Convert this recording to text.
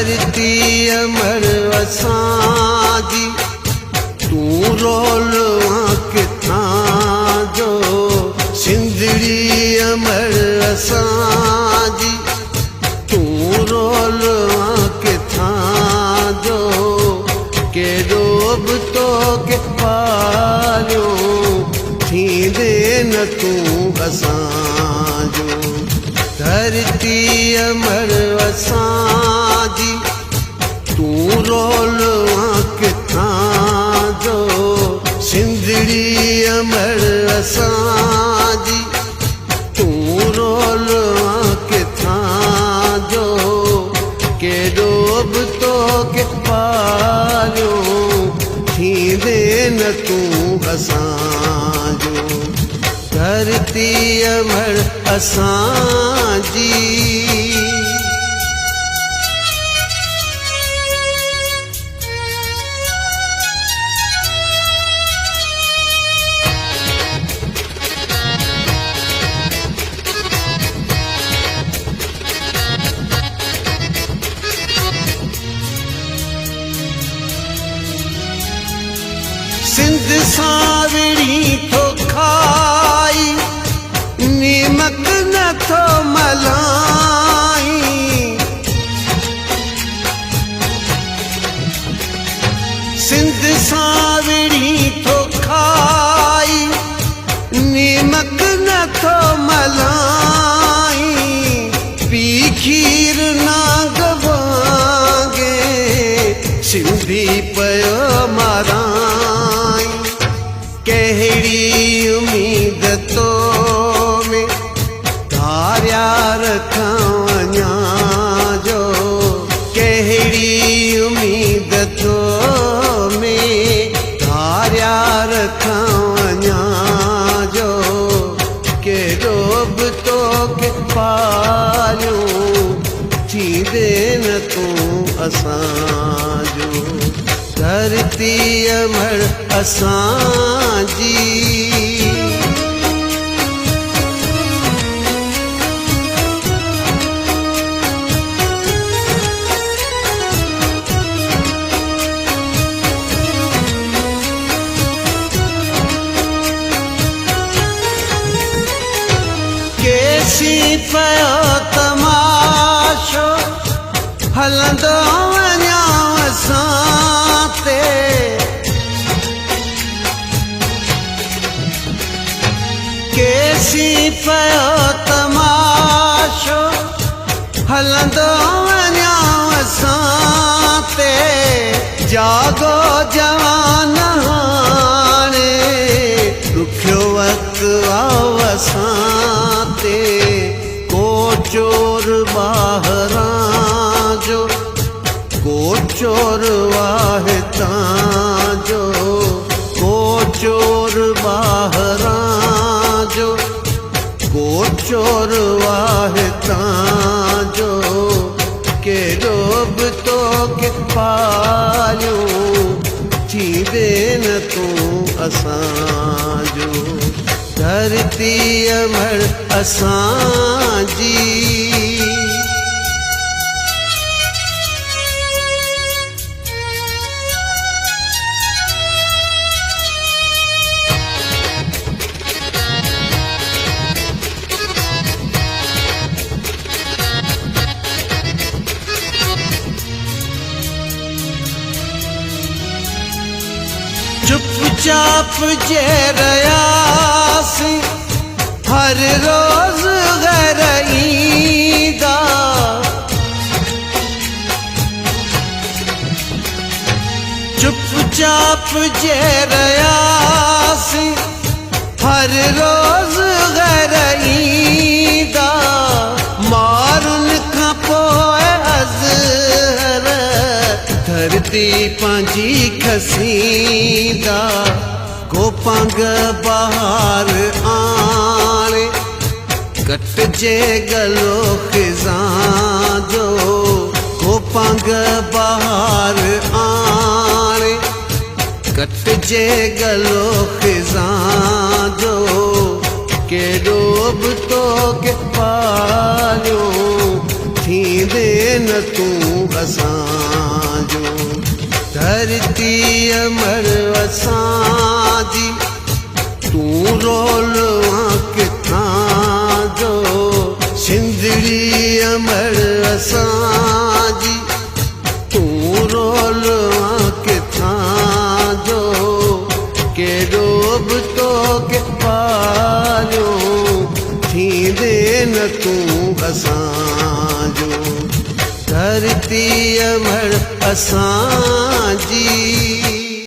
धरती अमर असांजी तूं रोलवा किथां जो सिंधड़ी अमर असांजी तूं रोलवा किथां जो केॾो बि तोखे पालियो थींदे न तूं असांजो धरती अमर असांजी तूं रोलवा किथां जो सिंधड़ी अमर असांजी तूं रोलवा किथां जो केॾो बि तोखे पालियो थींदे न तूं असांजो धरती अमर असांजी सिंध सावड़ी थो खाई नीमक नथो मलाई सिंध सावड़ी थो खाई नीमक नथो मलाई पी खीर नाग वांगे सिंधी पयो माराई कहिड़ी उम्मीद तो में धारिया रखां वञा जो कहिड़ी उम्मीद तो में धारिया रखां वञा जो केॾो बि तोखे पालियो थींदे न तूं असांजो धरती अमर असांजी केसी पयो तमाशो हलंदो वञा असां ते केसी पयो तमाशो हलंदो वञा असां ते जागो जवान हाणे ॾुखियो वक़्तु आओ असां ते को चोर ॿाहिरां जो को चोर वाहे तां जो को चोर ॿाहिरां जो को चोर वाहे तां जो केॾो बि तोखे पालियो थींदे न तूं असांजो धरती अमर असांजी चुपचाप जे रहियासीं हर रोज़ घर ईंदा चुपचाप जे रहियासीं हर रोज़ घर ईंदा मारुनि खां पोइ अज़हर धरती पंहिंजी खसींदा को पंग बहार आणे कटजे गलो खिज़ां जो को पंग बहार आणे कटजे गलो खिज़ां जो केॾो बि तोखे पालियो थींदे न तूं असांजो धरती अमर असांजी तूं रोल किथां जो सिंधड़ी अमर असांजी तूं रोल किथां जो केॾो बि तोखे पालियो थींदे न तूं असांजो धरती अमर असांजी